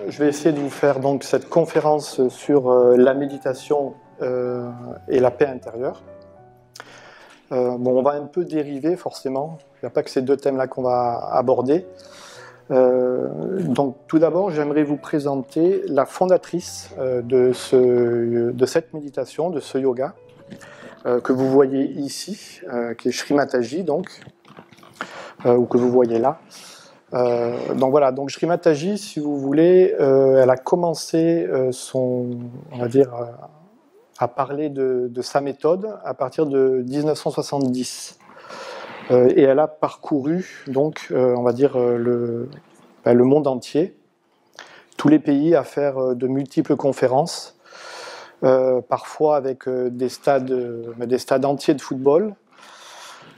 je vais essayer de vous faire donc cette conférence sur la méditation et la paix intérieure. On va un peu dériver forcément, il n'y a pas que ces deux thèmes-là qu'on va aborder. Donc tout d'abord, j'aimerais vous présenter la fondatrice de cette méditation, de ce yoga, que vous voyez ici, qui est Sri Mataji, donc, ou que vous voyez là. Donc voilà, donc Sri Mataji, si vous voulez, elle a commencé on va dire, à parler de sa méthode à partir de 1970. Et elle a parcouru, donc, on va dire, le monde entier, tous les pays, à faire de multiples conférences, parfois avec des stades entiers de football.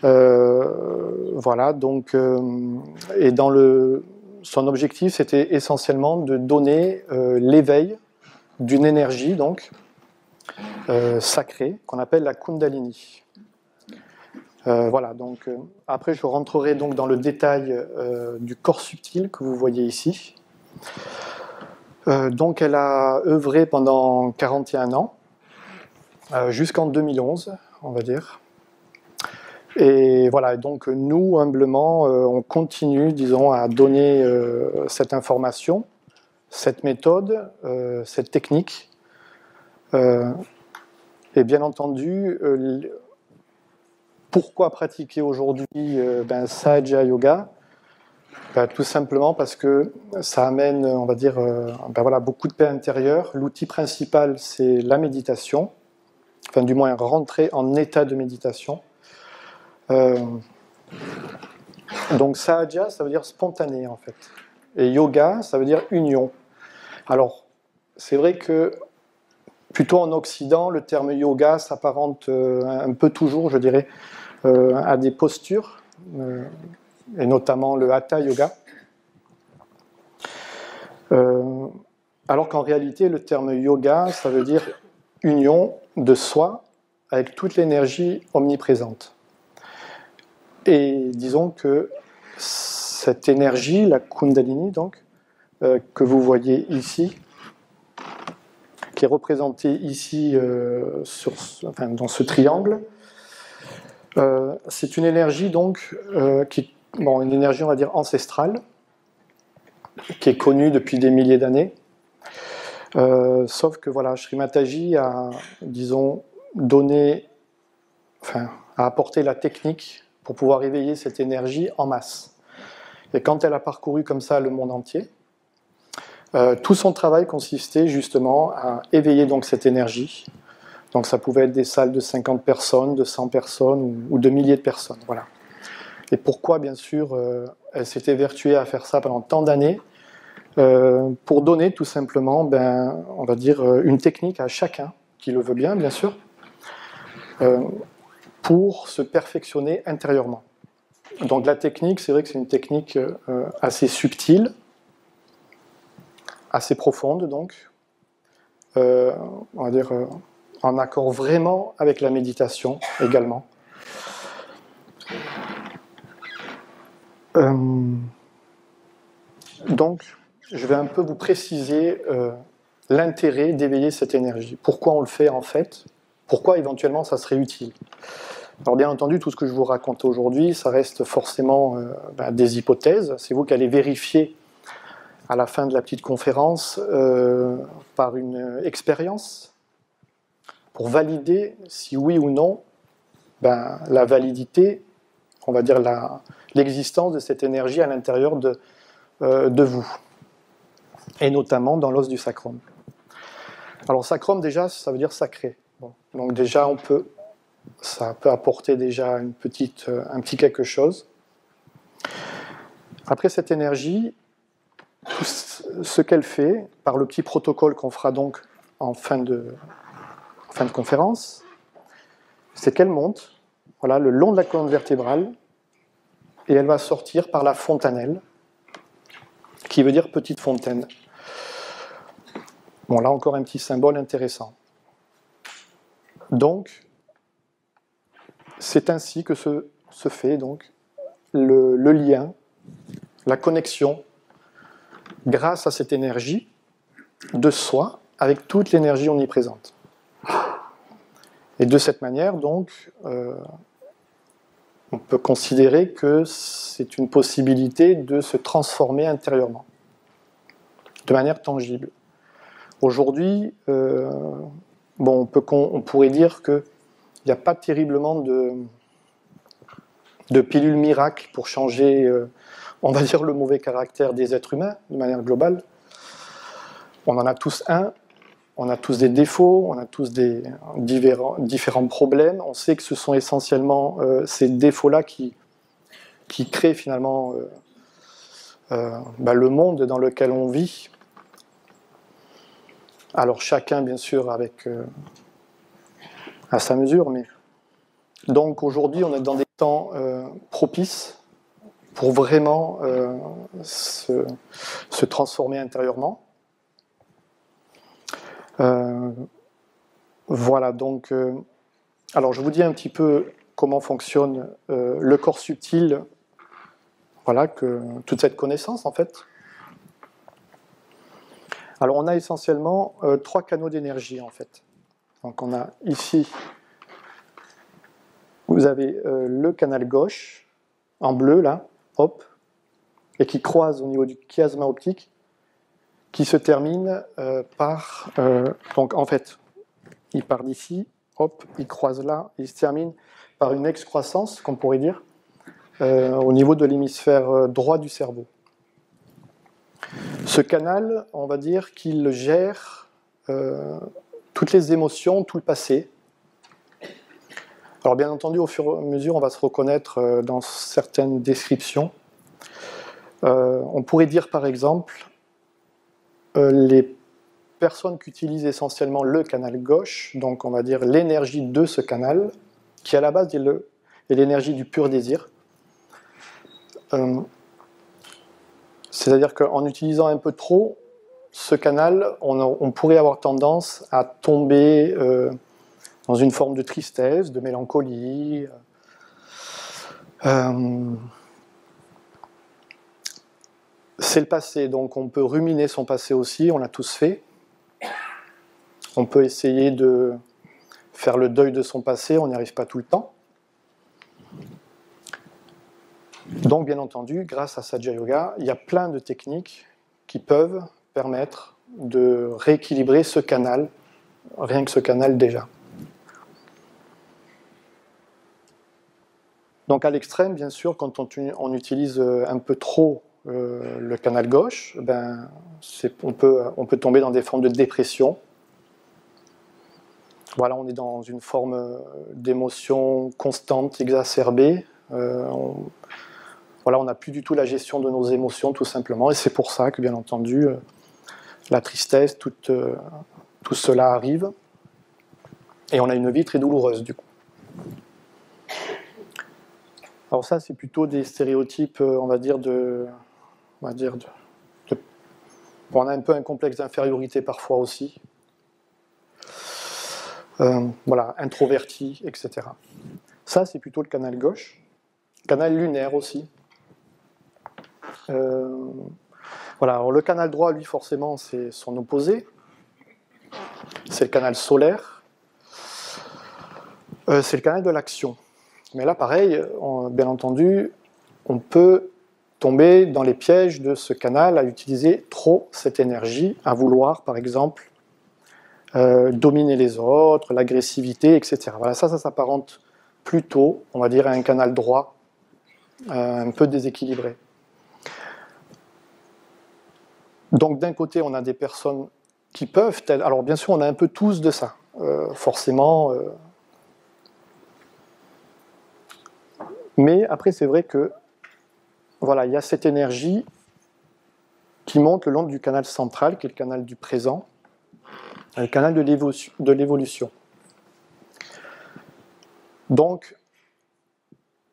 Voilà, donc, et son objectif, c'était essentiellement de donner l'éveil d'une énergie, donc, sacrée, qu'on appelle la Kundalini. Voilà, donc, après je rentrerai donc dans le détail du corps subtil que vous voyez ici. Donc elle a œuvré pendant 41 ans, jusqu'en 2011, on va dire. Et voilà, donc nous, humblement, on continue, disons, à donner cette information, cette méthode, cette technique. Et bien entendu, pourquoi pratiquer aujourd'hui Sahaja Yoga? Tout simplement parce que ça amène, on va dire, beaucoup de paix intérieure. L'outil principal, c'est la méditation, enfin du moins rentrer en état de méditation. Donc Sahaja, ça veut dire spontané en fait. Et yoga, ça veut dire union. Alors, c'est vrai que plutôt en Occident, le terme yoga s'apparente un peu toujours, je dirais, à des postures, et notamment le Hatha Yoga. Alors qu'en réalité, le terme yoga, ça veut dire union de soi avec toute l'énergie omniprésente. Et disons que cette énergie, la Kundalini, donc, que vous voyez ici, qui est représentée ici dans ce triangle, c'est une énergie donc une énergie, on va dire, ancestrale, qui est connue depuis des milliers d'années. Sauf que voilà, Sri Mataji a, disons, a apporté la technique pour pouvoir éveiller cette énergie en masse. Et quand elle a parcouru comme ça le monde entier, tout son travail consistait justement à éveiller donc cette énergie. Donc ça pouvait être des salles de 50 personnes, de 100 personnes ou de milliers de personnes. Voilà. Et pourquoi, bien sûr, elle s'était évertuée à faire ça pendant tant d'années, pour donner tout simplement, on va dire, une technique à chacun, qui le veut bien, bien sûr, pour se perfectionner intérieurement. Donc la technique, c'est vrai que c'est une technique assez subtile, assez profonde, donc, on va dire, en accord vraiment avec la méditation également. Donc, je vais un peu vous préciser l'intérêt d'éveiller cette énergie. Pourquoi on le fait en fait? Pourquoi éventuellement ça serait utile? Alors bien entendu, tout ce que je vous raconte aujourd'hui, ça reste forcément des hypothèses. C'est vous qui allez vérifier à la fin de la petite conférence par une expérience pour valider si oui ou non la validité, on va dire l'existence de cette énergie à l'intérieur de vous, et notamment dans l'os du sacrum. Alors sacrum déjà, ça veut dire sacré. Bon. Donc déjà ça peut apporter déjà un petit quelque chose. Après cette énergie, tout ce qu'elle fait, par le petit protocole qu'on fera donc en fin de conférence, c'est qu'elle monte, voilà, le long de la colonne vertébrale, et elle va sortir par la fontanelle, qui veut dire petite fontaine. Bon, là encore un petit symbole intéressant. Donc, c'est ainsi que se fait donc le lien, la connexion, grâce à cette énergie, de soi avec toute l'énergie omniprésente. Et de cette manière, donc, on peut considérer que c'est une possibilité de se transformer intérieurement, de manière tangible. Aujourd'hui, on pourrait dire qu'il n'y a pas terriblement de pilules miracles pour changer, on va dire, le mauvais caractère des êtres humains, de manière globale. On en a tous un, on a tous des défauts, on a tous des différents problèmes. On sait que ce sont essentiellement ces défauts-là qui créent finalement le monde dans lequel on vit. Alors chacun, bien sûr, à sa mesure, mais donc aujourd'hui, on est dans des temps propices pour vraiment se transformer intérieurement. Voilà, donc, alors je vous dis un petit peu comment fonctionne le corps subtil, voilà, toute cette connaissance en fait. Alors on a essentiellement 3 canaux d'énergie en fait. Donc on a ici, vous avez le canal gauche, en bleu là, hop, et qui croise au niveau du chiasma optique, qui se termine par... donc en fait, il part d'ici, hop, il croise là, il se termine par une excroissance, qu'on pourrait dire, au niveau de l'hémisphère droit du cerveau. Ce canal, on va dire qu'il gère toutes les émotions, tout le passé. Alors bien entendu, au fur et à mesure, on va se reconnaître dans certaines descriptions. On pourrait dire par exemple, les personnes qui utilisent essentiellement le canal gauche, donc on va dire l'énergie de ce canal, qui à la base est l'énergie du pur désir. C'est-à-dire qu'en utilisant un peu trop ce canal, on pourrait avoir tendance à tomber dans une forme de tristesse, de mélancolie. C'est le passé, donc on peut ruminer son passé aussi, on l'a tous fait. On peut essayer de faire le deuil de son passé, on n'y arrive pas tout le temps. Donc bien entendu, grâce à Saja Yoga, il y a plein de techniques qui peuvent permettre de rééquilibrer ce canal, rien que ce canal déjà. Donc à l'extrême, bien sûr, quand on utilise un peu trop le canal gauche, on peut tomber dans des formes de dépression. Voilà, on est dans une forme d'émotion constante, exacerbée. On n'a plus du tout la gestion de nos émotions, tout simplement. Et c'est pour ça que, bien entendu, la tristesse, tout cela arrive. Et on a une vie très douloureuse, du coup. Alors ça, c'est plutôt des stéréotypes, on a un peu un complexe d'infériorité parfois aussi. Introverti, etc. Ça, c'est plutôt le canal gauche. Canal lunaire aussi. Alors le canal droit, lui, forcément, c'est son opposé. C'est le canal solaire. C'est le canal de l'action. Mais là, pareil, bien entendu, on peut tomber dans les pièges de ce canal à utiliser trop cette énergie, à vouloir, par exemple, dominer les autres, l'agressivité, etc. Voilà, ça s'apparente plutôt, on va dire, à un canal droit, un peu déséquilibré. Donc d'un côté, on a des personnes qui peuvent être... Alors bien sûr, on a un peu tous de ça, forcément. Mais après, c'est vrai que il y a cette énergie qui monte le long du canal central, qui est le canal du présent, le canal de l'évolution. Donc,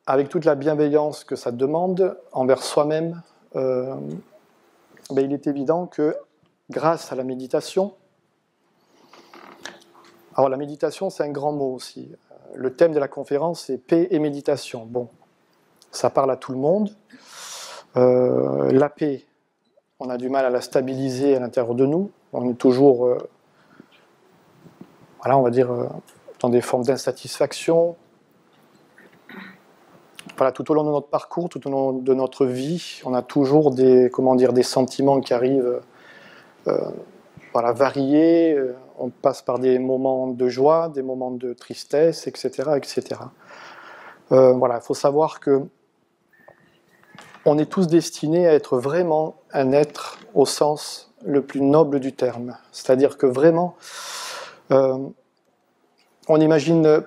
avec toute la bienveillance que ça demande envers soi-même, il est évident que grâce à la méditation, alors la méditation c'est un grand mot aussi, le thème de la conférence c'est paix et méditation. Bon, ça parle à tout le monde. La paix, on a du mal à la stabiliser à l'intérieur de nous, on est toujours, voilà, on va dire, dans des formes d'insatisfaction. Voilà, tout au long de notre parcours, tout au long de notre vie, on a toujours des, comment dire, des sentiments qui arrivent, voilà, variés. On passe par des moments de joie, des moments de tristesse, etc., etc. Voilà, il faut savoir que on est tous destinés à être vraiment un être au sens le plus noble du terme. C'est-à-dire que vraiment, on n'imagine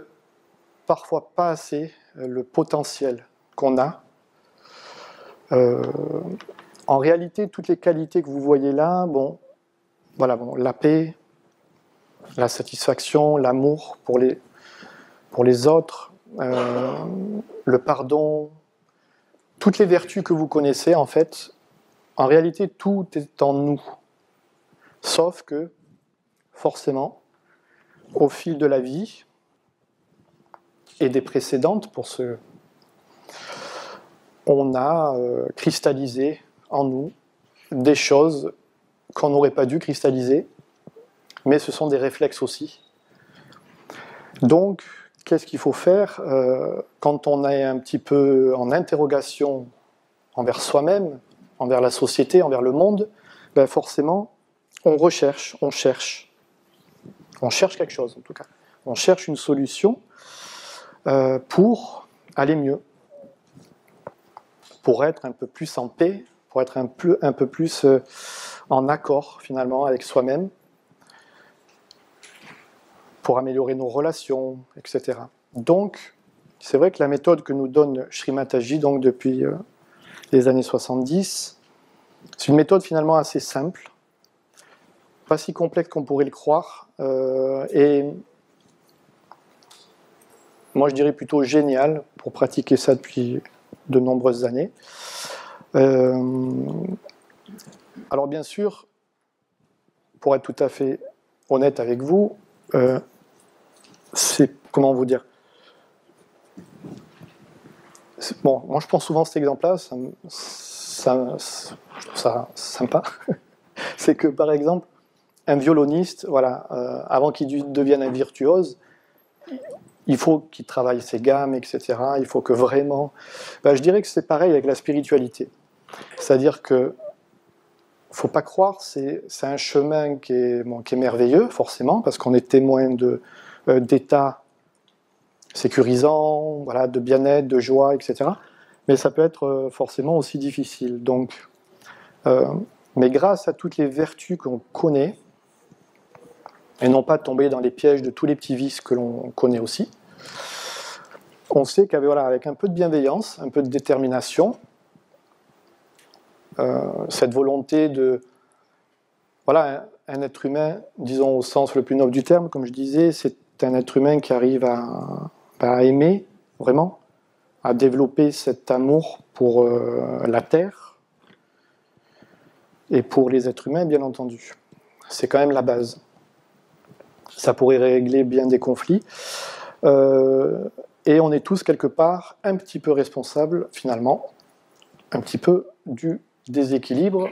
parfois pas assez le potentiel qu'on a. En réalité, toutes les qualités que vous voyez là, bon, voilà, bon, la paix, la satisfaction, l'amour pour les autres, le pardon, toutes les vertus que vous connaissez, en fait, en réalité, tout est en nous. Sauf que, forcément, au fil de la vie, et des précédentes, pour ceux, on a cristallisé en nous des choses qu'on n'aurait pas dû cristalliser, mais ce sont des réflexes aussi. Donc, qu'est-ce qu'il faut faire quand on est un petit peu en interrogation envers soi-même, envers la société, envers le monde? Ben forcément, on recherche, on cherche. On cherche quelque chose, en tout cas. On cherche une solution pour aller mieux, pour être un peu plus en paix, pour être un peu plus en accord, finalement, avec soi-même, pour améliorer nos relations, etc. Donc, c'est vrai que la méthode que nous donne Sri Mataji, donc depuis les années 70, c'est une méthode finalement assez simple, pas si complexe qu'on pourrait le croire, et moi je dirais plutôt géniale pour pratiquer ça depuis de nombreuses années. Alors bien sûr, pour être tout à fait honnête avec vous, c'est, comment vous dire, bon, moi je prends souvent cet exemple-là, je trouve ça sympa. C'est que par exemple, un violoniste, voilà, avant qu'il devienne un virtuose, il faut qu'il travaille ses gammes, etc. Il faut que vraiment... Ben, je dirais que c'est pareil avec la spiritualité. C'est-à-dire que il ne faut pas croire, c'est un chemin qui est merveilleux, forcément, parce qu'on est témoin d'états sécurisants, voilà, de bien-être, de joie, etc. Mais ça peut être forcément aussi difficile. Donc, mais grâce à toutes les vertus qu'on connaît, et non pas tomber dans les pièges de tous les petits vices que l'on connaît aussi, on sait qu'avec voilà, avec un peu de bienveillance, un peu de détermination, cette volonté de... Voilà, un être humain, disons au sens le plus noble du terme, comme je disais, c'est un être humain qui arrive à aimer, vraiment, à développer cet amour pour la Terre et pour les êtres humains, bien entendu. C'est quand même la base. Ça pourrait régler bien des conflits. Et on est tous, quelque part, un petit peu responsables, finalement, un petit peu du déséquilibre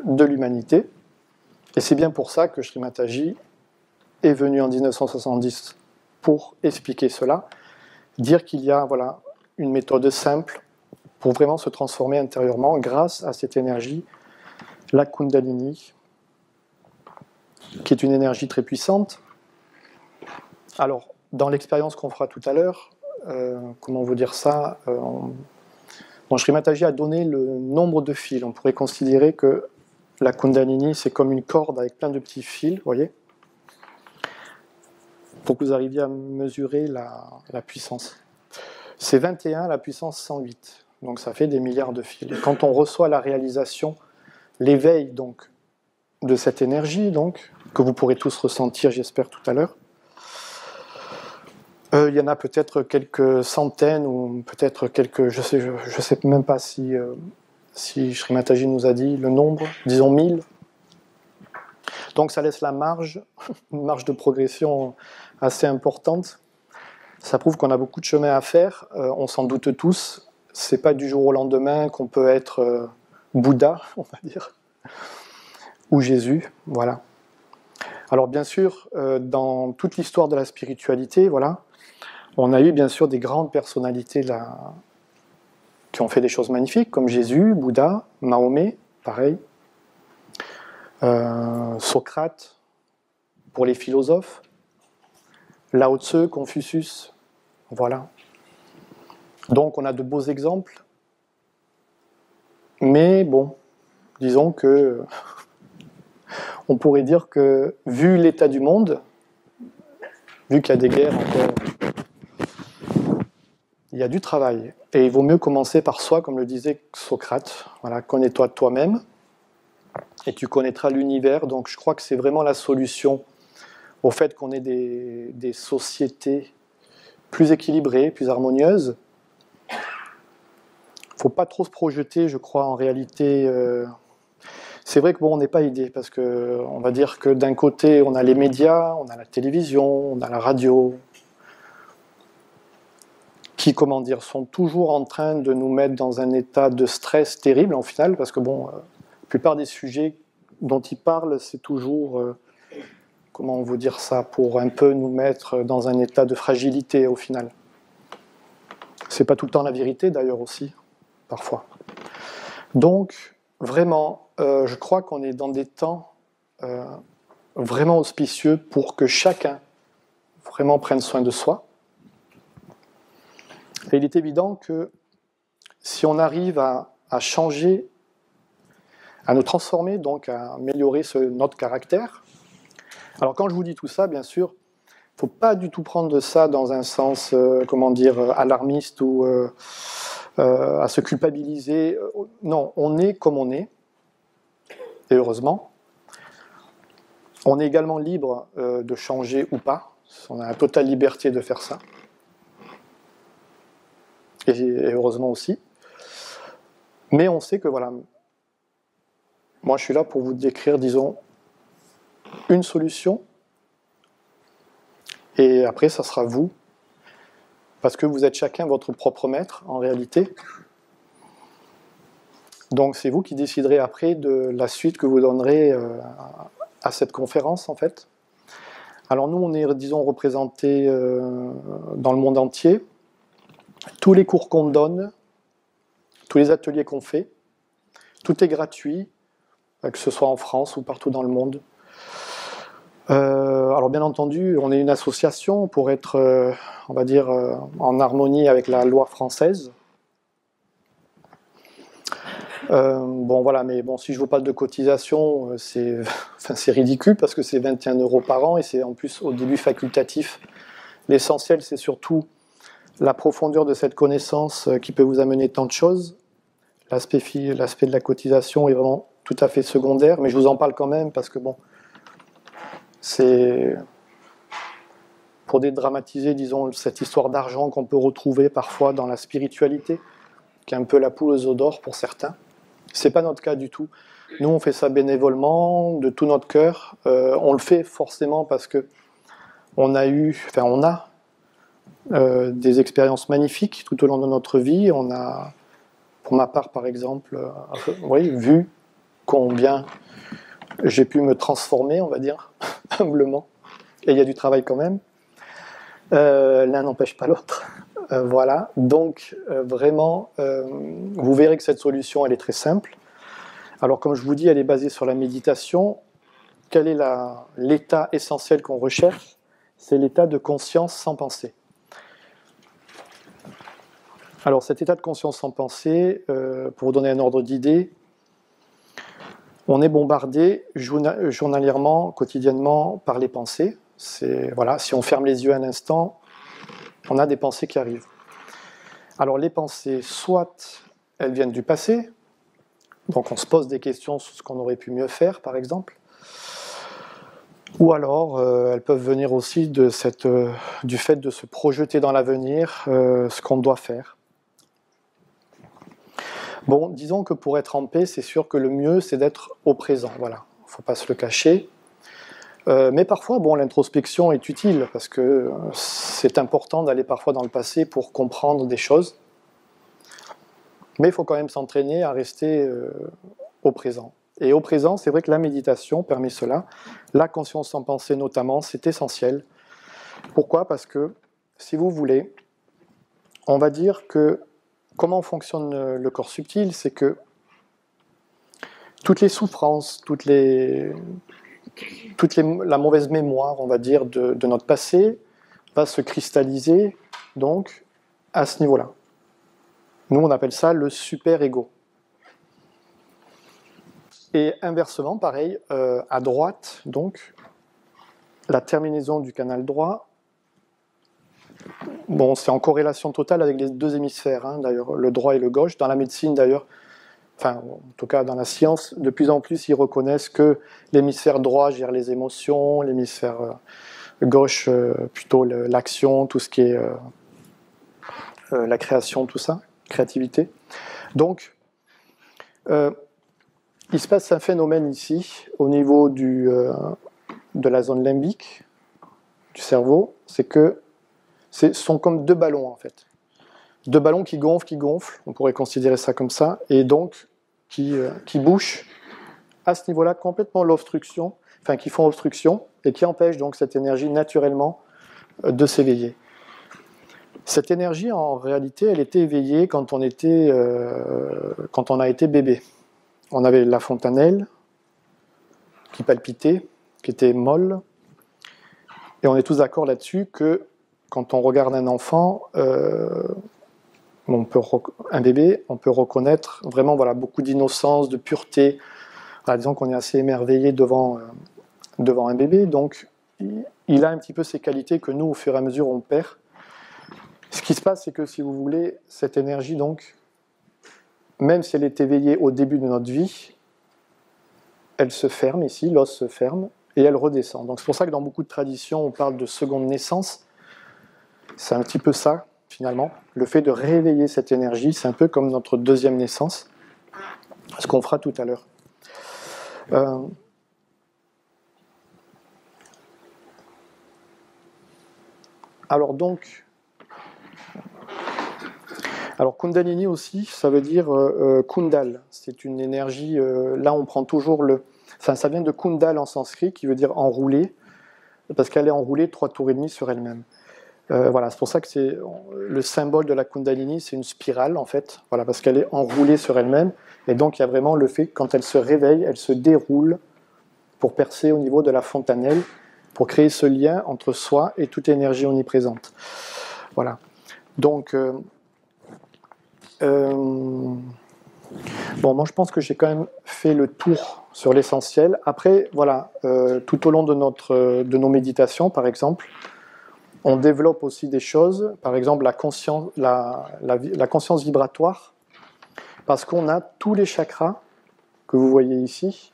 de l'humanité. Et c'est bien pour ça que Sri Mataji est venu en 1970 pour expliquer cela, dire qu'il y a voilà, une méthode simple pour vraiment se transformer intérieurement grâce à cette énergie, la Kundalini, qui est une énergie très puissante. Alors, dans l'expérience qu'on fera tout à l'heure, comment vous dire ça, Sri Mataji a donné le nombre de fils. On pourrait considérer que la Kundalini, c'est comme une corde avec plein de petits fils, vous voyez, pour que vous arriviez à mesurer la puissance. C'est 21, la puissance 108. Donc ça fait des milliards de fils. Et quand on reçoit la réalisation, l'éveil donc de cette énergie, donc, que vous pourrez tous ressentir, j'espère, tout à l'heure, il y en a peut-être quelques centaines ou peut-être quelques... Je sais même pas si Sri Mataji nous a dit le nombre, disons 1000. Donc ça laisse la marge, une marge de progression assez importante. Ça prouve qu'on a beaucoup de chemin à faire. On s'en doute tous. C'est pas du jour au lendemain qu'on peut être Bouddha, on va dire, ou Jésus, voilà. Alors bien sûr, dans toute l'histoire de la spiritualité, voilà, on a eu bien sûr des grandes personnalités là, qui ont fait des choses magnifiques, comme Jésus, Bouddha, Mahomet, pareil, Socrate, pour les philosophes, Lao Tse, Confucius, voilà. Donc on a de beaux exemples, mais bon, disons que on pourrait dire que, vu l'état du monde, vu qu'il y a des guerres encore, il y a du travail. Et il vaut mieux commencer par soi, comme le disait Socrate. Voilà, connais-toi toi-même, et tu connaîtras l'univers. Donc je crois que c'est vraiment la solution au fait qu'on ait des sociétés plus équilibrées, plus harmonieuses. Il ne faut pas trop se projeter, je crois, en réalité. C'est vrai que bon, on n'est pas aidé, parce qu'on va dire que d'un côté, on a les médias, on a la télévision, on a la radio, qui, comment dire, sont toujours en train de nous mettre dans un état de stress terrible, en final, parce que bon, la plupart des sujets dont ils parlent, c'est toujours, comment vous dire ça, pour un peu nous mettre dans un état de fragilité, au final. C'est pas tout le temps la vérité, d'ailleurs, aussi, parfois. Donc, vraiment, je crois qu'on est dans des temps vraiment auspicieux pour que chacun vraiment prenne soin de soi. Et il est évident que si on arrive à changer, à nous transformer, donc à améliorer notre caractère. Alors quand je vous dis tout ça, bien sûr, il ne faut pas du tout prendre ça dans un sens, comment dire, alarmiste ou à se culpabiliser. Non, on est comme on est, et heureusement. On est également libre de changer ou pas. On a la totale liberté de faire ça. Et heureusement aussi. Mais on sait que, voilà, moi je suis là pour vous décrire, disons, une solution. Et après, ça sera vous. Parce que vous êtes chacun votre propre maître, en réalité. Donc c'est vous qui déciderez après de la suite que vous donnerez à cette conférence, en fait. Alors nous, on est, disons, représentés dans le monde entier. Tous les cours qu'on donne, tous les ateliers qu'on fait, tout est gratuit, que ce soit en France ou partout dans le monde. Alors bien entendu, on est une association pour être, on va dire, en harmonie avec la loi française. Bon voilà, mais bon, si je vous parle de cotisation, c'est ridicule parce que c'est 21 € par an et c'est en plus au début facultatif. L'essentiel, c'est surtout la profondeur de cette connaissance qui peut vous amener tant de choses. L'aspect de la cotisation est vraiment tout à fait secondaire, mais je vous en parle quand même parce que bon, c'est pour dédramatiser, disons, cette histoire d'argent qu'on peut retrouver parfois dans la spiritualité, qui est un peu la poule aux œufs d'or pour certains. C'est pas notre cas du tout. Nous, on fait ça bénévolement, de tout notre cœur. On le fait forcément parce que on a des expériences magnifiques tout au long de notre vie. On a, pour ma part, par exemple, vu combien j'ai pu me transformer, on va dire, humblement. Et il y a du travail quand même. L'un n'empêche pas l'autre. Voilà. Donc, vraiment, vous verrez que cette solution, elle est très simple. Alors, comme je vous dis, elle est basée sur la méditation. Quel est l'état essentiel qu'on recherche? C'est l'état de conscience sans pensée. Alors, cet état de conscience sans pensée, pour vous donner un ordre d'idée, on est bombardé journalièrement, quotidiennement, par les pensées. Voilà, si on ferme les yeux un instant, on a des pensées qui arrivent. Alors, les pensées, soit elles viennent du passé, donc on se pose des questions sur ce qu'on aurait pu mieux faire, par exemple, ou alors elles peuvent venir aussi du fait de se projeter dans l'avenir, ce qu'on doit faire. Bon, disons que pour être en paix, c'est sûr que le mieux, c'est d'être au présent. Voilà, il ne faut pas se le cacher. Mais parfois, bon, l'introspection est utile, parce que c'est important d'aller parfois dans le passé pour comprendre des choses. Mais il faut quand même s'entraîner à rester au présent. Et au présent, c'est vrai que la méditation permet cela. La conscience sans pensée notamment, c'est essentiel. Pourquoi? Parce que, si vous voulez, on va dire que comment fonctionne le corps subtil, c'est que toutes les souffrances, la mauvaise mémoire, on va dire, de notre passé, va se cristalliser, donc, à ce niveau-là. Nous, on appelle ça le super-ego. Et inversement, pareil, à droite, donc, la terminaison du canal droit, bon, c'est en corrélation totale avec les deux hémisphères, hein, d'ailleurs, le droit et le gauche. Dans la médecine, d'ailleurs, enfin, en tout cas dans la science, de plus en plus, ils reconnaissent que l'hémisphère droit gère les émotions, l'hémisphère gauche, plutôt l'action, tout ce qui est la création, tout ça, créativité. Donc, il se passe un phénomène ici, au niveau de la zone limbique du cerveau, c'est que ce sont comme deux ballons, en fait. Deux ballons qui gonflent, on pourrait considérer ça comme ça, et donc qui bouchent à ce niveau-là complètement l'obstruction, enfin qui font obstruction, et qui empêchent donc cette énergie naturellement de s'éveiller. Cette énergie, en réalité, elle était éveillée quand on a été bébé. On avait la fontanelle qui palpitait, qui était molle, et on est tous d'accord là-dessus que quand on regarde un enfant, un bébé, on peut reconnaître vraiment beaucoup d'innocence, de pureté. Alors, disons qu'on est assez émerveillé devant un bébé, donc il a un petit peu ces qualités que nous, au fur et à mesure, on perd. Ce qui se passe, c'est que si vous voulez, cette énergie, donc, même si elle est éveillée au début de notre vie, elle se ferme ici, l'os se ferme, et elle redescend. Donc c'est pour ça que dans beaucoup de traditions, on parle de seconde naissance. C'est un petit peu ça, finalement. Le fait de réveiller cette énergie, c'est un peu comme notre deuxième naissance, ce qu'on fera tout à l'heure. Alors Kundalini aussi, ça veut dire Kundal. C'est une énergie, là on prend toujours ça vient de Kundal en sanskrit, qui veut dire enroulé, parce qu'elle est enroulée 3 tours et demi sur elle-même. Voilà, c'est pour ça que le symbole de la Kundalini, c'est une spirale en fait, voilà, parce qu'elle est enroulée sur elle-même, et donc il y a vraiment le fait que quand elle se réveille, elle se déroule pour percer au niveau de la fontanelle, pour créer ce lien entre soi et toute énergie omniprésente. Voilà. Donc, moi je pense que j'ai quand même fait le tour sur l'essentiel. Après, voilà, tout au long de nos méditations, par exemple, on développe aussi des choses, par exemple la conscience vibratoire, parce qu'on a tous les chakras que vous voyez ici.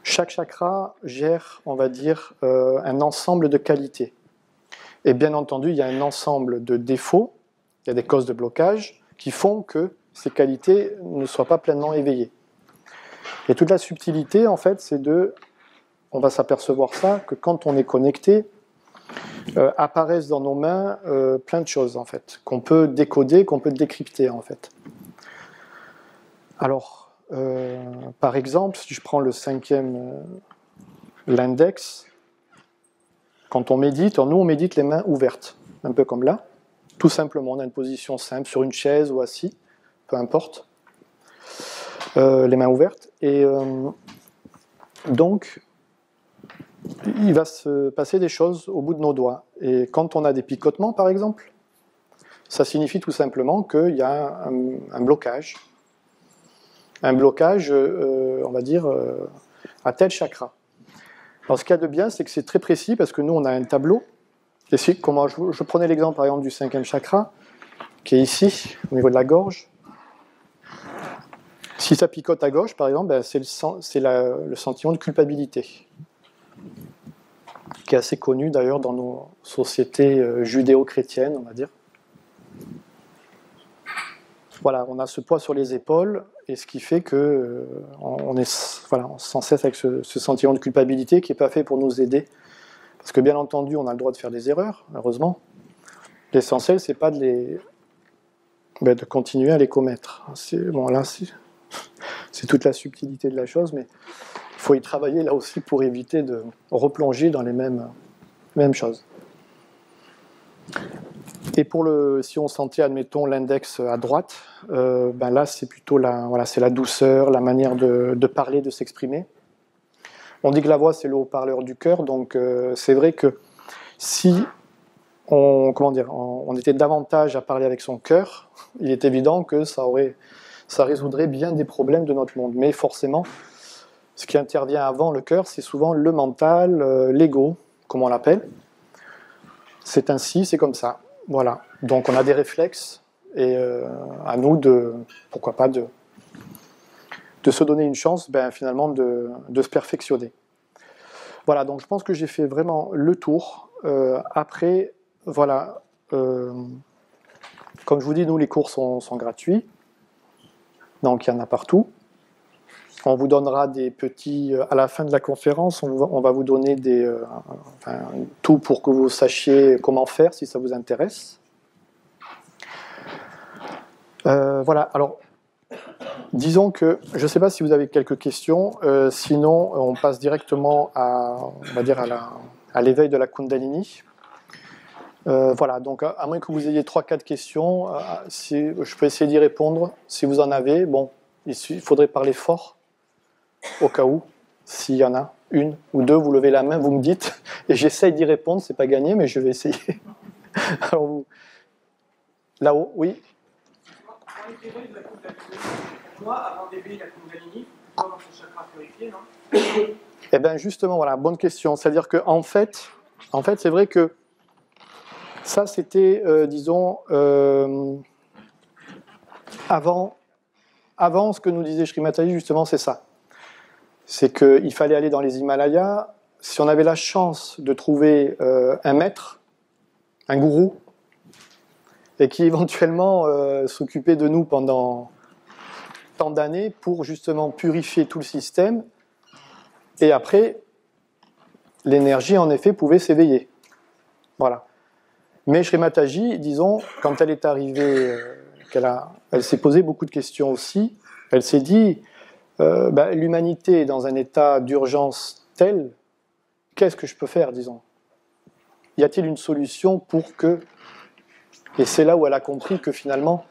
Chaque chakra gère, on va dire, un ensemble de qualités. Et bien entendu, il y a un ensemble de défauts, il y a des causes de blocage qui font que ces qualités ne soient pas pleinement éveillées. Et toute la subtilité, en fait, on va s'apercevoir ça, que quand on est connecté, apparaissent dans nos mains plein de choses, en fait, qu'on peut décoder, qu'on peut décrypter, en fait. Alors, par exemple, si je prends le 5e, l'index, quand on médite, nous on médite les mains ouvertes, un peu comme là, tout simplement, on a une position simple, sur une chaise ou assis, peu importe, les mains ouvertes, et donc, il va se passer des choses au bout de nos doigts. Et quand on a des picotements, par exemple, ça signifie tout simplement qu'il y a un blocage. Un blocage, on va dire, à tel chakra. Alors ce qu'il y a de bien, c'est que c'est très précis, parce que nous, on a un tableau. Et je prenais l'exemple, par exemple, du 5e chakra, qui est ici, au niveau de la gorge. Si ça picote à gauche, par exemple, c'est le sentiment de culpabilité, qui est assez connu d'ailleurs dans nos sociétés judéo-chrétiennes, on va dire. Voilà, on a ce poids sur les épaules, et ce qui fait que on est sans cesse avec ce sentiment de culpabilité qui n'est pas fait pour nous aider. Parce que bien entendu, on a le droit de faire des erreurs, heureusement. L'essentiel, c'est pas de continuer à les commettre. c'est toute la subtilité de la chose, mais il faut y travailler là aussi pour éviter de replonger dans les mêmes choses. Et si on sentait, admettons, l'index à droite, ben là c'est plutôt c'est la douceur, la manière de parler, de s'exprimer. On dit que la voix c'est le haut-parleur du cœur, donc c'est vrai que si on était davantage à parler avec son cœur, il est évident que ça résoudrait bien des problèmes de notre monde. Mais forcément, ce qui intervient avant le cœur, c'est souvent le mental, l'ego, comme on l'appelle. C'est ainsi, c'est comme ça. Voilà. Donc on a des réflexes, et à nous pourquoi pas, de se donner une chance, finalement, de se perfectionner. Voilà, donc je pense que j'ai fait vraiment le tour. Après, voilà, comme je vous dis, nous, les cours sont gratuits. Donc il y en a partout. On vous donnera des petits... à la fin de la conférence, on va vous donner tout pour que vous sachiez comment faire, si ça vous intéresse. Voilà, alors, disons que... Je ne sais pas si vous avez quelques questions. Sinon, on passe directement à l'éveil de la Kundalini. Voilà, donc à moins que vous ayez 3-4 questions, je peux essayer d'y répondre. Si vous en avez, bon, il faudrait parler fort, au cas où, s'il y en a une ou deux, vous levez la main, vous me dites, et j'essaye d'y répondre, c'est pas gagné, mais je vais essayer. Alors là-haut, oui. Moi, avant d'éveiller la Kundalini, il faut avoir son chakra purifié, non? Eh bien justement, voilà, bonne question. C'est-à-dire qu'en fait, c'est vrai que ça, c'était, disons, avant ce que nous disait Sri Mataji, justement, c'est ça. C'est qu'il fallait aller dans les Himalayas. Si on avait la chance de trouver un maître, un gourou, et qui éventuellement s'occupait de nous pendant tant d'années pour justement purifier tout le système, et après, l'énergie, en effet, pouvait s'éveiller. Voilà. Mais Sri Mataji, disons, quand elle est arrivée, elle s'est posé beaucoup de questions aussi. Elle s'est dit, l'humanité est dans un état d'urgence tel, qu'est-ce que je peux faire, disons? Y a-t-il une solution pour que... Et c'est là où elle a compris que finalement,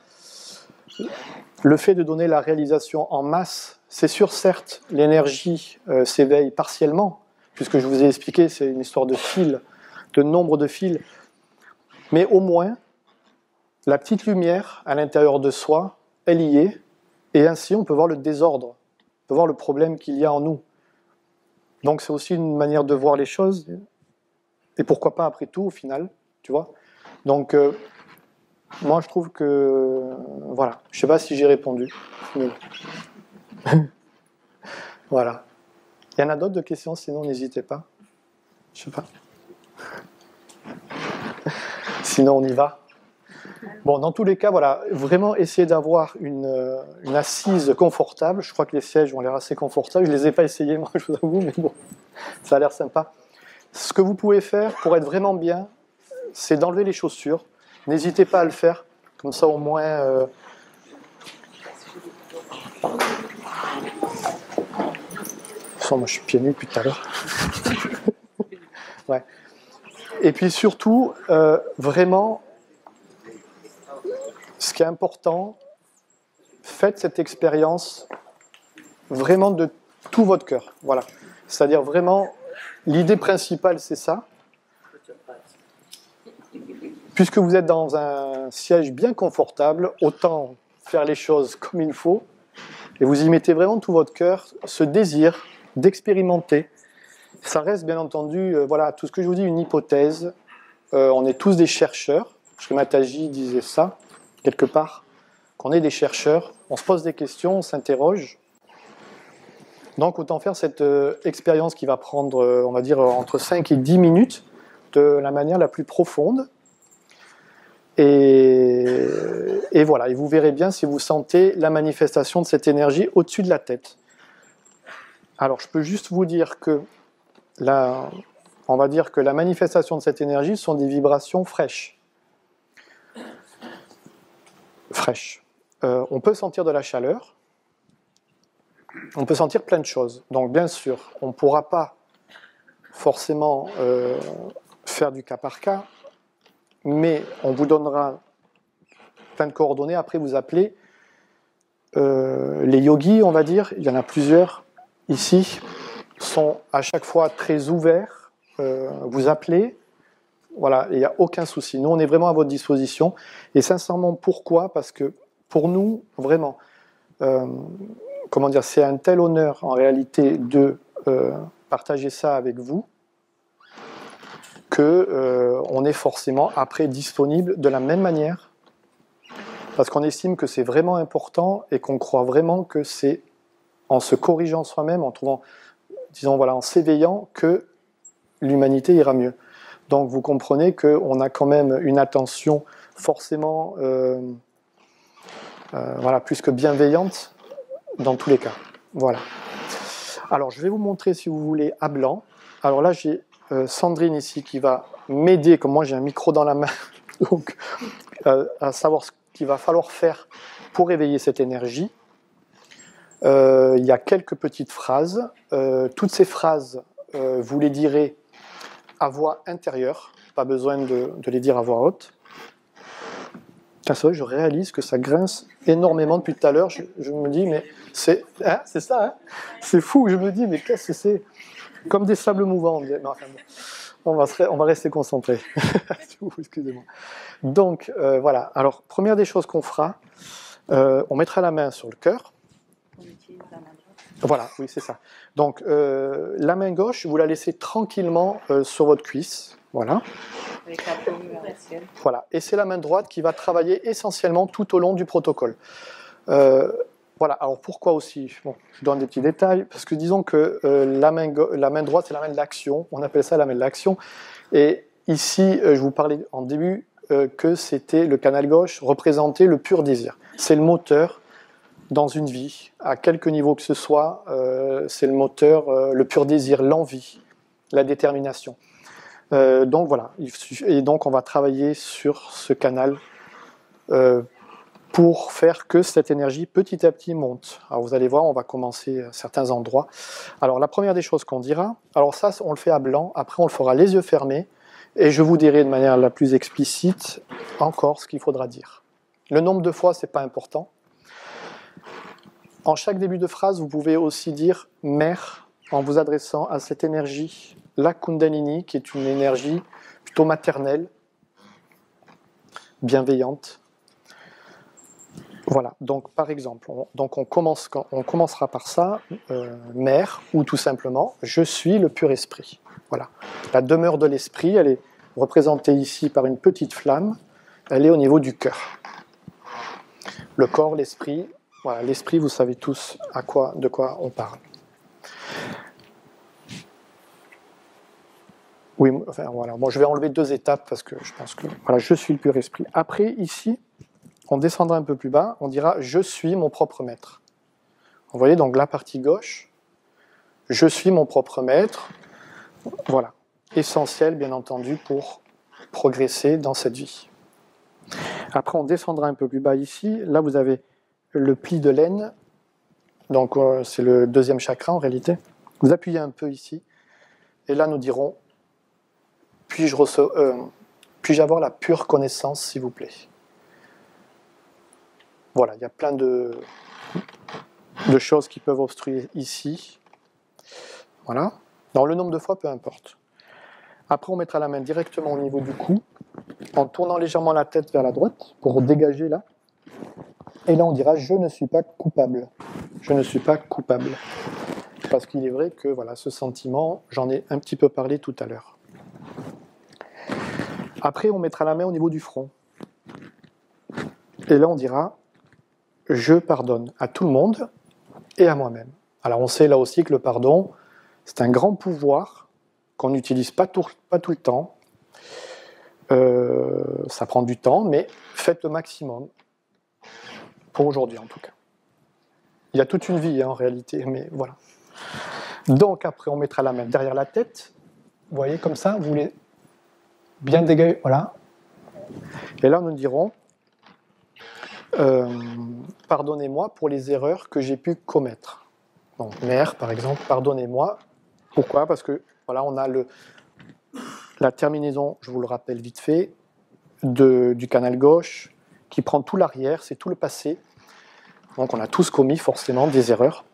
le fait de donner la réalisation en masse, c'est sûr, certes, l'énergie s'éveille partiellement, puisque je vous ai expliqué, c'est une histoire de fils, de nombre de fils, mais au moins, la petite lumière à l'intérieur de soi, elle y est, et ainsi on peut voir le désordre, on peut voir le problème qu'il y a en nous. Donc c'est aussi une manière de voir les choses, et pourquoi pas après tout au final, tu vois. Donc moi je trouve que, voilà, je ne sais pas si j'ai répondu. Mais... voilà. Il y en a d'autres de questions, sinon n'hésitez pas. Je ne sais pas. Sinon on y va. Bon, dans tous les cas, voilà, vraiment essayer d'avoir une assise confortable. Je crois que les sièges ont l'air assez confortables. Je ne les ai pas essayés, moi, je vous avoue, mais bon, ça a l'air sympa. Ce que vous pouvez faire pour être vraiment bien, c'est d'enlever les chaussures. N'hésitez pas à le faire, comme ça au moins... moi, je suis pieds nus depuis tout à l'heure. Ouais. Et puis surtout, vraiment... Ce qui est important, faites cette expérience vraiment de tout votre cœur. Voilà. C'est-à-dire vraiment, l'idée principale, c'est ça. Puisque vous êtes dans un siège bien confortable, autant faire les choses comme il faut. Et vous y mettez vraiment tout votre cœur, ce désir d'expérimenter. Ça reste bien entendu, voilà, tout ce que je vous dis, une hypothèse. On est tous des chercheurs. Sri Mataji disait ça. Quelque part, qu'on est des chercheurs, on se pose des questions, on s'interroge. Donc autant faire cette expérience qui va prendre, on va dire, entre 5 et 10 minutes, de la manière la plus profonde. Et voilà, et vous verrez bien si vous sentez la manifestation de cette énergie au-dessus de la tête. Alors je peux juste vous dire que, on va dire que la manifestation de cette énergie sont des vibrations fraîches. On peut sentir de la chaleur, on peut sentir plein de choses. Donc bien sûr, on ne pourra pas forcément faire du cas par cas, mais on vous donnera plein de coordonnées. Après, vous appelez les yogis, on va dire, il y en a plusieurs ici, sont à chaque fois très ouverts. Vous appelez, voilà, il n'y a aucun souci. Nous, on est vraiment à votre disposition. Et sincèrement, pourquoi? Parce que pour nous, vraiment, comment dire, c'est un tel honneur en réalité de partager ça avec vous que on est forcément après disponible de la même manière, parce qu'on estime que c'est vraiment important et qu'on croit vraiment que c'est en se corrigeant soi-même, en trouvant, disons voilà, en s'éveillant, que l'humanité ira mieux. Donc vous comprenez qu'on a quand même une attention forcément voilà, plus que bienveillante dans tous les cas. Voilà. Alors je vais vous montrer, si vous voulez, à blanc. Alors là j'ai Sandrine ici qui va m'aider, comme moi j'ai un micro dans la main, donc à savoir ce qu'il va falloir faire pour éveiller cette énergie. Il y a quelques petites phrases. Toutes ces phrases, vous les direz à voix intérieure, pas besoin de les dire à voix haute. C'est vrai, je réalise que ça grince énormément depuis tout à l'heure. Je me dis, mais c'est ça, hein, c'est fou. Je me dis, mais qu'est-ce que c'est? Comme des sables mouvants. Non, enfin, on va rester concentré. Excusez-moi. Donc, voilà. Alors, première des choses qu'on fera, on mettra la main sur le cœur. Voilà, oui, c'est ça. Donc, la main gauche, vous la laissez tranquillement sur votre cuisse. Voilà. Avec la paume vers le ciel. Voilà. Et c'est la main droite qui va travailler essentiellement tout au long du protocole. Voilà. Alors, pourquoi aussi? Bon, je donne des petits détails. Parce que disons que la main droite, c'est la main de l'action. On appelle ça la main de l'action. Et ici, je vous parlais en début que c'était le canal gauche représentait le pur désir. C'est le moteur dans une vie, à quelque niveau que ce soit, c'est le moteur, le pur désir, l'envie, la détermination. Donc voilà, et donc on va travailler sur ce canal pour faire que cette énergie petit à petit monte. Alors vous allez voir, on va commencer à certains endroits. Alors la première des choses qu'on dira, alors ça on le fait à blanc, après on le fera les yeux fermés, et je vous dirai de manière la plus explicite encore ce qu'il faudra dire. Le nombre de fois, c'est pas important. En chaque début de phrase, vous pouvez aussi dire « mère » en vous adressant à cette énergie, la Kundalini, qui est une énergie plutôt maternelle, bienveillante. Voilà, donc par exemple, on commencera par ça, mère, ou tout simplement « je suis le pur esprit ». Voilà, la demeure de l'esprit, elle est représentée ici par une petite flamme, elle est au niveau du cœur. Le corps, l'esprit... Voilà, l'esprit, vous savez tous de quoi on parle. Oui, enfin voilà. Bon, je vais enlever 2 étapes parce que je pense que voilà, je suis le pur esprit. Après, ici, on descendra un peu plus bas, on dira je suis mon propre maître. Vous voyez donc la partie gauche, je suis mon propre maître. Voilà, essentiel bien entendu pour progresser dans cette vie. Après, on descendra un peu plus bas ici. Là, vous avez le pli de laine, donc c'est le 2e chakra en réalité. Vous appuyez un peu ici, et là nous dirons puis-je avoir la pure connaissance, s'il vous plaît? Voilà, il y a plein de choses qui peuvent obstruer ici. Voilà. Dans le nombre de fois, peu importe. Après, on mettra la main directement au niveau du cou, en tournant légèrement la tête vers la droite, pour dégager là. Et là, on dira « je ne suis pas coupable ». Je ne suis pas coupable. Parce qu'il est vrai que voilà, ce sentiment, j'en ai un petit peu parlé tout à l'heure. Après, on mettra la main au niveau du front. Et là, on dira « je pardonne à tout le monde et à moi-même ». Alors, on sait là aussi que le pardon, c'est un grand pouvoir qu'on n'utilise pas tout le temps. Ça prend du temps, mais faites le maximum. Pour aujourd'hui, en tout cas. Il y a toute une vie, en réalité, mais voilà. Donc, après, on mettra la main derrière la tête. Vous voyez, comme ça, vous voulez bien dégager. Voilà. Et là, nous dirons pardonnez-moi pour les erreurs que j'ai pu commettre. Donc, mère, par exemple, pardonnez-moi. Pourquoi? Parce que, voilà, on a la terminaison, je vous le rappelle vite fait, du canal gauche, qui prend tout l'arrière, c'est tout le passé. Donc, on a tous commis, forcément, des erreurs.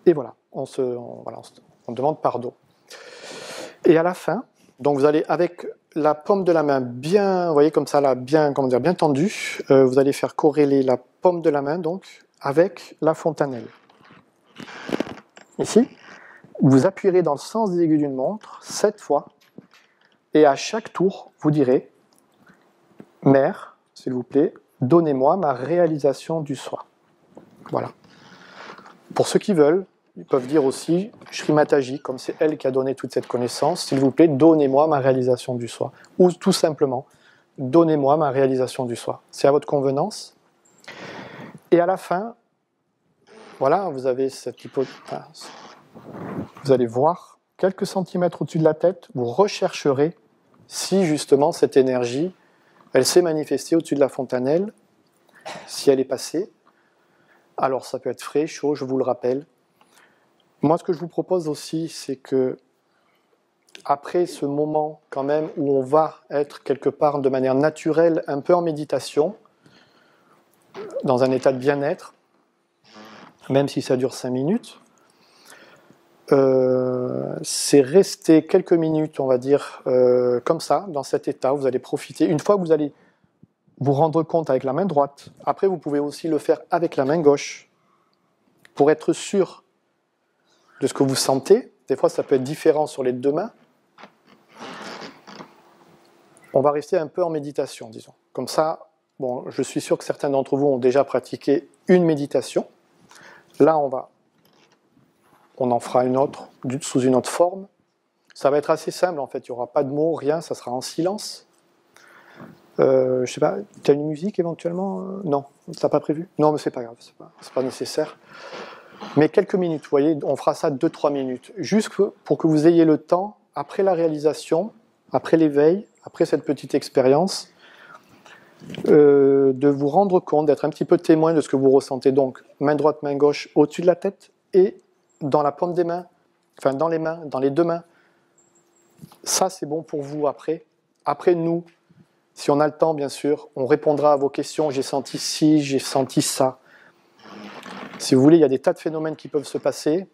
Et voilà, on demande pardon. Et à la fin, donc vous allez, avec la paume de la main bien, vous voyez comme ça, là, bien tendue, vous allez faire corréler la paume de la main, donc, avec la fontanelle. Ici, vous appuierez dans le sens des aiguilles d'une montre 7 fois, et à chaque tour, vous direz « Mère, s'il vous plaît, donnez-moi ma réalisation du soi ». Voilà. Pour ceux qui veulent, ils peuvent dire aussi « Shrimataji », comme c'est elle qui a donné toute cette connaissance, « S'il vous plaît, donnez-moi ma réalisation du soi ». Ou tout simplement « Donnez-moi ma réalisation du soi ». C'est à votre convenance. Et à la fin, voilà, vous avez cette hypothèse. Vous allez voir quelques centimètres au-dessus de la tête, vous rechercherez si justement cette énergie, elle s'est manifestée au-dessus de la fontanelle, si elle est passée. Alors ça peut être frais, chaud, je vous le rappelle. Moi, ce que je vous propose aussi, c'est que après ce moment quand même où on va être quelque part de manière naturelle, un peu en méditation, dans un état de bien-être, même si ça dure 5 minutes, c'est rester quelques minutes, on va dire, comme ça, dans cet état, vous allez profiter. Une fois que vous allez vous rendre compte avec la main droite, après vous pouvez aussi le faire avec la main gauche, pour être sûr de ce que vous sentez. Des fois ça peut être différent sur les deux mains. On va rester un peu en méditation, disons. Comme ça, bon, je suis sûr que certains d'entre vous ont déjà pratiqué une méditation. Là, on en fera une autre, sous une autre forme. Ça va être assez simple, en fait. Il n'y aura pas de mots, rien, ça sera en silence. Je sais pas, tu as une musique éventuellement? Non, tu n'as pas prévu? Non, mais c'est pas grave, c'est pas nécessaire. Mais quelques minutes, vous voyez, on fera ça 2-3 minutes. Juste pour que vous ayez le temps, après la réalisation, après l'éveil, après cette petite expérience, de vous rendre compte, d'être un petit peu témoin de ce que vous ressentez. Donc, main droite, main gauche, au-dessus de la tête et dans la paume des mains, enfin dans les mains, dans les deux mains. Ça, c'est bon pour vous après. Après, nous, si on a le temps, bien sûr, on répondra à vos questions. J'ai senti ci, j'ai senti ça. Si vous voulez, il y a des tas de phénomènes qui peuvent se passer.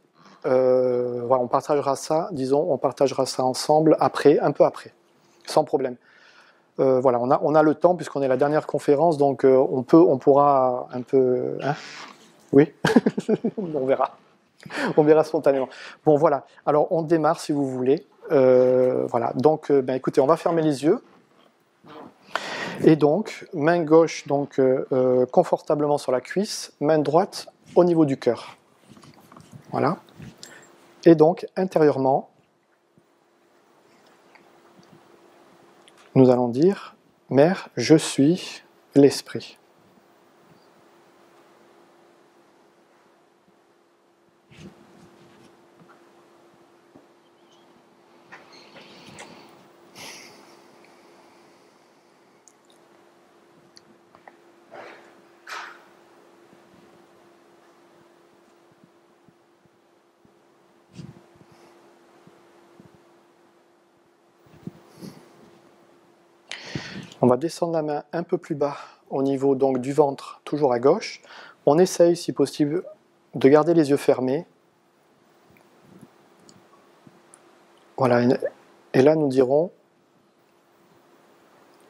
Voilà, on partagera ça, disons, on partagera ça ensemble après, un peu après, sans problème. Voilà, on a le temps puisqu'on est la dernière conférence, donc on pourra un peu, hein, oui, on verra spontanément. Bon, voilà. Alors on démarre si vous voulez. Voilà. Donc, écoutez, on va fermer les yeux. Et donc, main gauche donc confortablement sur la cuisse, main droite au niveau du cœur. Voilà. Et donc, intérieurement, nous allons dire, Mère, je suis l'esprit. On va descendre la main un peu plus bas au niveau donc, du ventre, toujours à gauche. On essaye, si possible, de garder les yeux fermés. Voilà, et là nous dirons,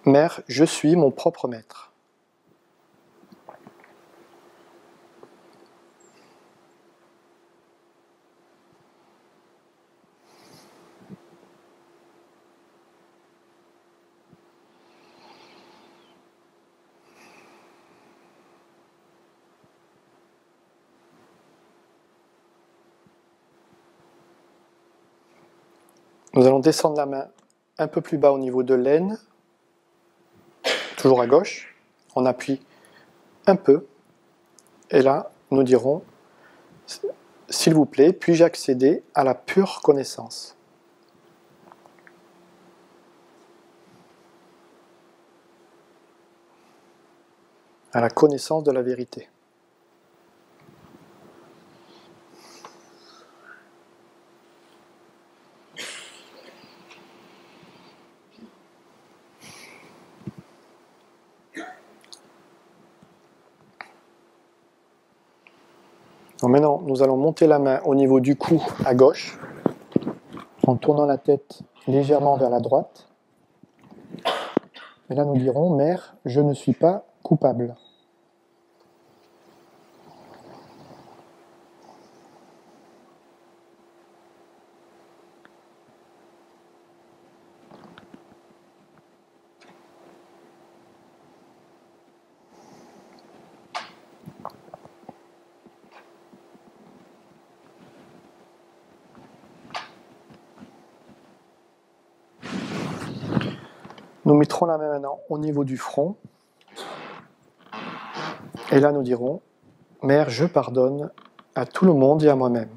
Mère, je suis mon propre maître. Nous allons descendre la main un peu plus bas au niveau de l'aine, toujours à gauche. On appuie un peu. Et là, nous dirons, s'il vous plaît, puis-je accéder à la pure connaissance? À la connaissance de la vérité. Donc maintenant, nous allons monter la main au niveau du cou à gauche, en tournant la tête légèrement vers la droite. Et là, nous dirons, Mère, je ne suis pas coupable. Nous mettrons la main maintenant au niveau du front. Et là, nous dirons, Mère, je pardonne à tout le monde et à moi-même.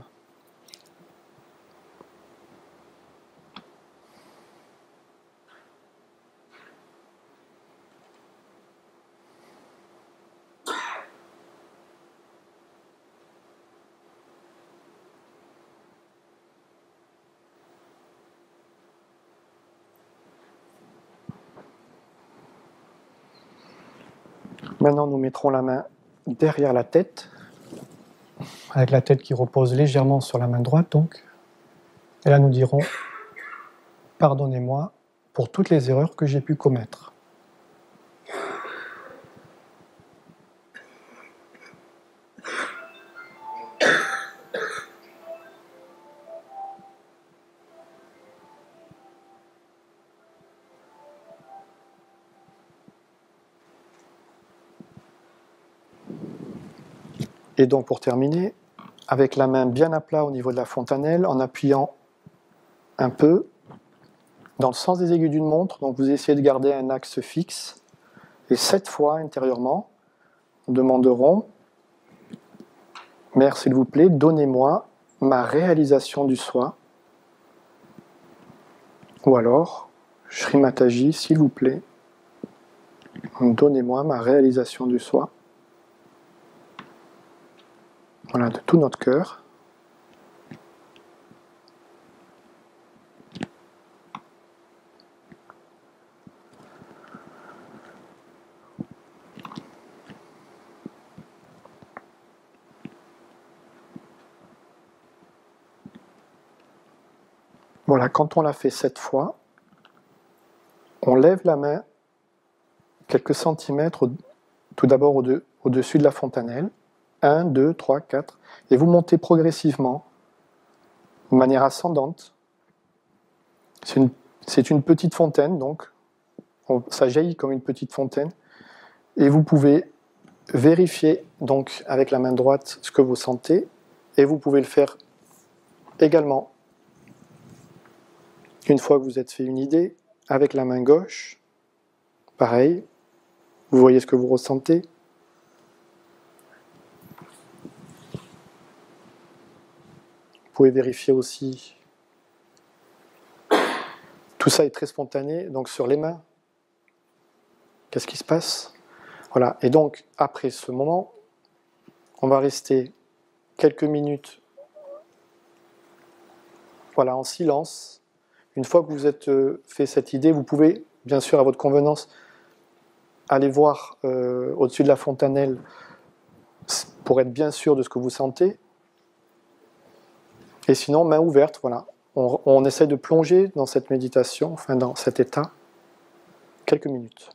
Maintenant, nous mettrons la main derrière la tête, avec la tête qui repose légèrement sur la main droite, donc. Et là, nous dirons, pardonnez-moi pour toutes les erreurs que j'ai pu commettre. Et donc, pour terminer, avec la main bien à plat au niveau de la fontanelle, en appuyant un peu dans le sens des aiguilles d'une montre, donc vous essayez de garder un axe fixe, et 7 fois intérieurement, nous demanderons, Mère, s'il vous plaît, donnez-moi ma réalisation du soi, ou alors, Shri Mataji, s'il vous plaît, donnez-moi ma réalisation du soi. Voilà, de tout notre cœur. Voilà, quand on l'a fait 7 fois, on lève la main quelques centimètres tout d'abord au-dessus de la fontanelle. 1, 2, 3, 4. Et vous montez progressivement, de manière ascendante. C'est une petite fontaine, donc ça jaillit comme une petite fontaine. Et vous pouvez vérifier donc avec la main droite ce que vous sentez. Et vous pouvez le faire également une fois que vous êtes fait une idée, avec la main gauche. Pareil, vous voyez ce que vous ressentez. Vous pouvez vérifier aussi. Tout ça est très spontané, donc sur les mains. Qu'est-ce qui se passe? Voilà, et donc après ce moment, on va rester quelques minutes voilà, en silence. Une fois que vous êtes fait cette idée, vous pouvez, bien sûr, à votre convenance, aller voir au-dessus de la fontanelle pour être bien sûr de ce que vous sentez. Et sinon, main ouverte, voilà. On essaie de plonger dans cette méditation, enfin dans cet état, quelques minutes.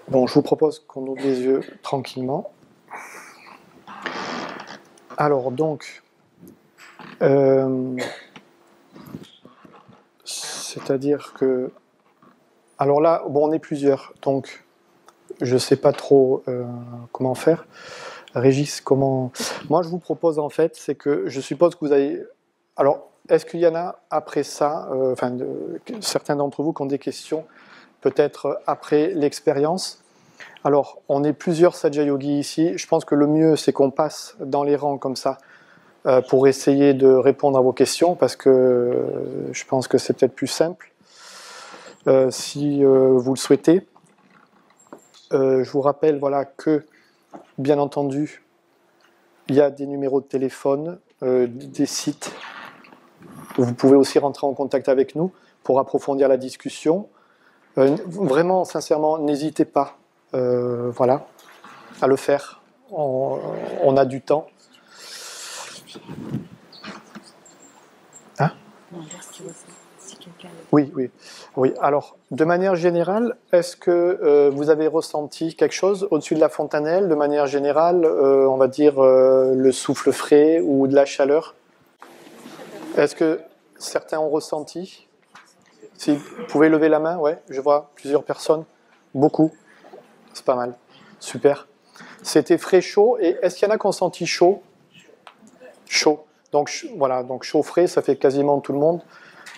Bon, je vous propose qu'on ouvre les yeux tranquillement. Alors, donc, c'est-à-dire que... Alors là, bon, on est plusieurs, donc je ne sais pas trop comment faire. Régis, comment... Moi, je vous propose, en fait, c'est que je suppose que vous avez... Alors, est-ce qu'il y en a après ça, certains d'entre vous qui ont des questions, peut-être après l'expérience? Alors, on est plusieurs Sahaja Yogis ici. Je pense que le mieux, c'est qu'on passe dans les rangs comme ça pour essayer de répondre à vos questions, parce que je pense que c'est peut-être plus simple, si vous le souhaitez. Je vous rappelle voilà, que, bien entendu, il y a des numéros de téléphone, des sites. Vous pouvez aussi rentrer en contact avec nous pour approfondir la discussion. Vraiment, sincèrement, n'hésitez pas voilà, à le faire. On a du temps. Hein? Oui, oui, oui. Alors, de manière générale, est-ce que vous avez ressenti quelque chose au-dessus de la fontanelle? De manière générale, on va dire le souffle frais ou de la chaleur? Est-ce que certains ont ressenti? Si vous pouvez lever la main, ouais, je vois plusieurs personnes. Beaucoup. C'est pas mal. Super. C'était frais, chaud. Et est-ce qu'il y en a qui ont senti chaud? Chaud. Donc voilà, donc chaud, frais, ça fait quasiment tout le monde,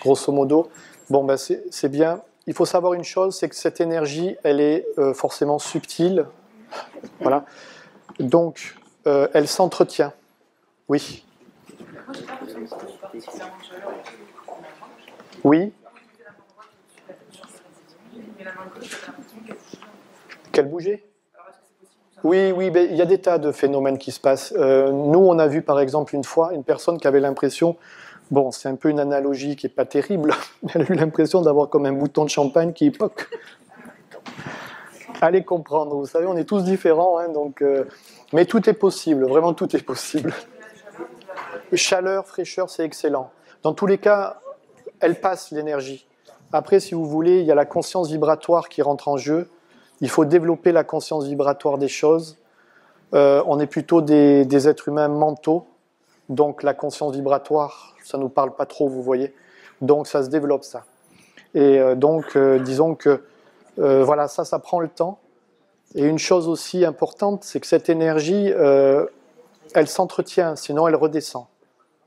grosso modo. Bon, ben c'est bien. Il faut savoir une chose, c'est que cette énergie, elle est forcément subtile. Voilà. Donc, elle s'entretient. Oui. Oui. Qu'elle bougeait? Oui, oui, ben, il y a des tas de phénomènes qui se passent. Nous, on a vu par exemple une fois une personne qui avait l'impression, bon, c'est un peu une analogie qui n'est pas terrible, mais elle a eu l'impression d'avoir comme un bouton de champagne qui époque. Allez comprendre, vous savez, on est tous différents, hein, donc, mais tout est possible, vraiment tout est possible. Chaleur, fraîcheur, c'est excellent. Dans tous les cas, elle passe l'énergie. Après, si vous voulez, il y a la conscience vibratoire qui rentre en jeu. Il faut développer la conscience vibratoire des choses. On est plutôt des êtres humains mentaux, donc la conscience vibratoire, ça ne nous parle pas trop, vous voyez. Donc ça se développe, ça. Et donc, disons que voilà, ça prend le temps. Et une chose aussi importante, c'est que cette énergie, elle s'entretient, sinon elle redescend.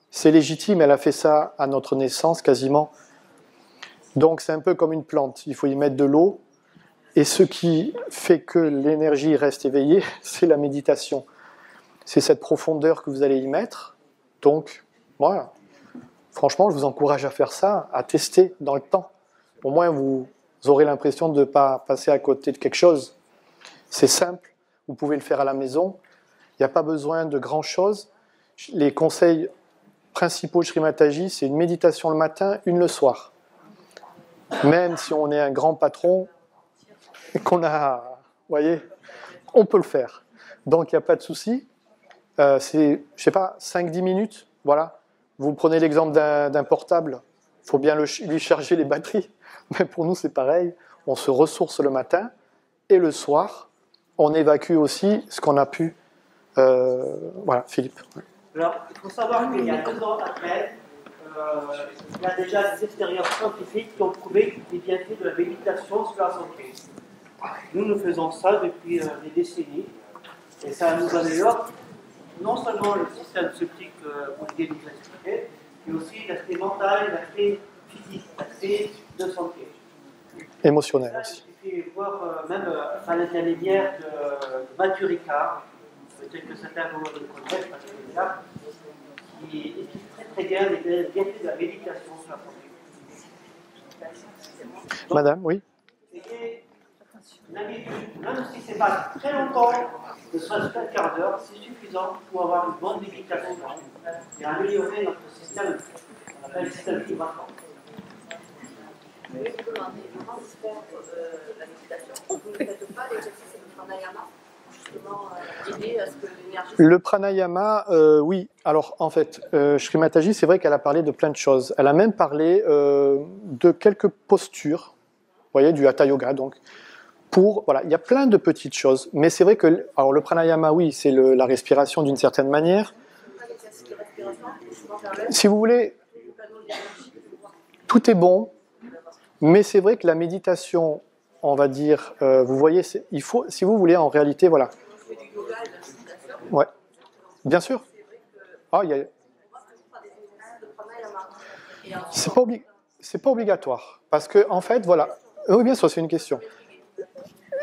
C'est légitime, elle a fait ça à notre naissance quasiment. Donc c'est un peu comme une plante, il faut y mettre de l'eau. Et ce qui fait que l'énergie reste éveillée, c'est la méditation. C'est cette profondeur que vous allez y mettre. Donc, voilà. Franchement, je vous encourage à faire ça, à tester dans le temps. Au moins, vous aurez l'impression de ne pas passer à côté de quelque chose. C'est simple, vous pouvez le faire à la maison. Il n'y a pas besoin de grand-chose. Les conseils principaux de Sri Mataji, c'est une méditation le matin, une le soir. Même si on est un grand patron, qu'on a, vous voyez, on peut le faire. Donc, il n'y a pas de souci. C'est, je sais pas, 5-10 minutes, voilà. Vous prenez l'exemple d'un portable, il faut bien lui charger les batteries. Mais pour nous, c'est pareil. On se ressource le matin et le soir, on évacue aussi ce qu'on a pu. Voilà, Philippe. Alors, il faut savoir qu'il y a 2 ans après, il y a déjà des expériences scientifiques qui ont prouvé les bienfaits de la méditation sur la santé. Nous faisons ça depuis des décennies et ça nous améliore non seulement le système psychique vous venez de nous expliquer, mais aussi l'aspect mental, l'aspect physique, l'aspect de santé. Émotionnel aussi. Il suffit de voir même à l'intermédiaire de Mathieu Ricard, peut-être que certains vont le connaître, Mathieu Ricard, qui explique très bien les bienfaits de la méditation sur la santé. Donc, Madame, oui. Une habitude, même si ce n'est pas très longtemps, ne serait-ce qu'un quart d'heure, c'est suffisant pour avoir une bonne méditation et améliorer notre système, on appelle le système vibratoire. Oui, je peux demander comment se faire la méditation. Vous ne faites pas l'exercice de pranayama, justement, aider à ce que l'énergie... Le pranayama, oui. Alors, en fait, Sri Mataji, c'est vrai qu'elle a parlé de plein de choses. Elle a même parlé de quelques postures, vous voyez, du Hatha Yoga, donc, Voilà, il y a plein de petites choses, mais c'est vrai que alors le pranayama, oui, c'est la respiration d'une certaine manière. Si vous voulez, tout est bon, mais c'est vrai que la méditation, on va dire, vous voyez, il faut, si vous voulez, en réalité, voilà. Ouais, bien sûr. Ah, c'est pas obligatoire, parce que en fait, voilà. Oui, bien sûr, c'est une question.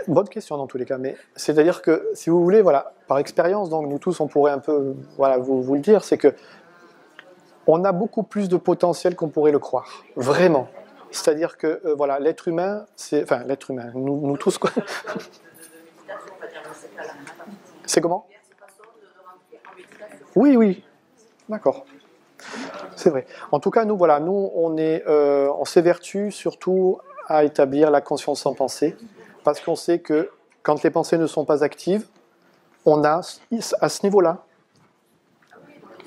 Bonne question dans tous les cas, mais c'est-à-dire que si vous voulez, voilà, par expérience, donc nous tous, on pourrait un peu, voilà, vous le dire, c'est que on a beaucoup plus de potentiel qu'on pourrait le croire, vraiment. C'est-à-dire que voilà, l'être humain, enfin l'être humain, nous tous quoi. C'est comment? Oui, oui, d'accord. C'est vrai. En tout cas, nous, voilà, nous, on s'évertue surtout à établir la conscience sans pensée, parce qu'on sait que quand les pensées ne sont pas actives, on a, à ce niveau-là,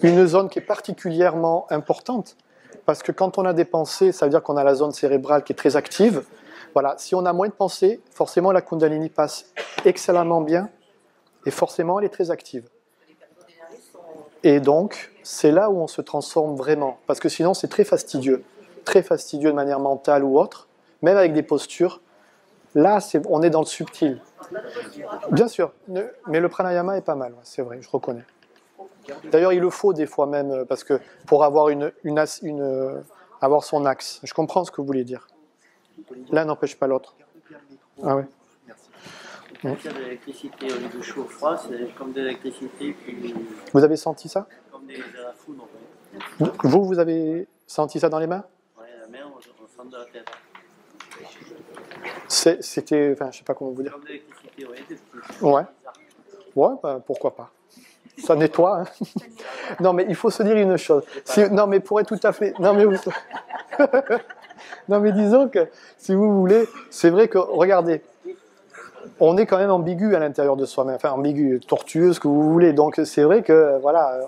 une zone qui est particulièrement importante, parce que quand on a des pensées, ça veut dire qu'on a la zone cérébrale qui est très active. Voilà, si on a moins de pensées, forcément la Kundalini passe excellemment bien, et forcément elle est très active. Et donc, c'est là où on se transforme vraiment, parce que sinon c'est très fastidieux de manière mentale ou autre, même avec des postures. Là, on est dans le subtil. Bien sûr, mais le pranayama est pas mal, c'est vrai, je reconnais. D'ailleurs, il le faut des fois même, parce que pour avoir avoir son axe. Je comprends ce que vous voulez dire. L'un n'empêche pas l'autre. Ah ouais. Merci. De l'électricité au lieu de chaud ou froid, c'est comme de l'électricité puis... Vous avez senti ça? Comme de la foudre. En fait. Vous avez senti ça dans les mains? Oui, la main, on sent de la tête. C'était, enfin, je sais pas comment vous dire. Comme de l'électricité, oui. Ouais. Ouais, bah, pourquoi pas. Ça nettoie. Hein. Non, mais il faut se dire une chose. Non, mais pour être tout à fait... Non, mais, non, mais disons que, si vous voulez, c'est vrai que, regardez, on est quand même ambigu à l'intérieur de soi-même. Enfin, ambigu, tortueux, ce que vous voulez. Donc, c'est vrai que, voilà,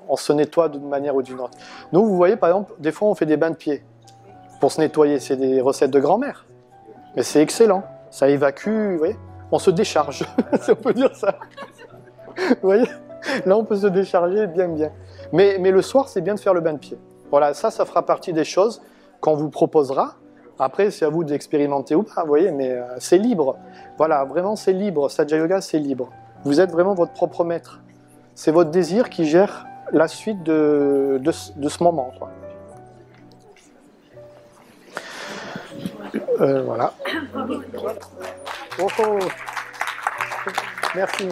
on se nettoie d'une manière ou d'une autre. Nous, vous voyez, par exemple, des fois, on fait des bains de pieds pour se nettoyer. C'est des recettes de grand-mère. Mais c'est excellent. Ça évacue, vous voyez. On se décharge, si on peut dire ça. Vous voyez? Là, on peut se décharger bien. Mais le soir, c'est bien de faire le bain de pied. Voilà, ça fera partie des choses qu'on vous proposera. Après, c'est à vous d'expérimenter ou pas, vous voyez, mais c'est libre. Voilà, vraiment, c'est libre. Satya Yoga, c'est libre. Vous êtes vraiment votre propre maître. C'est votre désir qui gère la suite de ce moment, quoi. Voilà. Oh. Merci.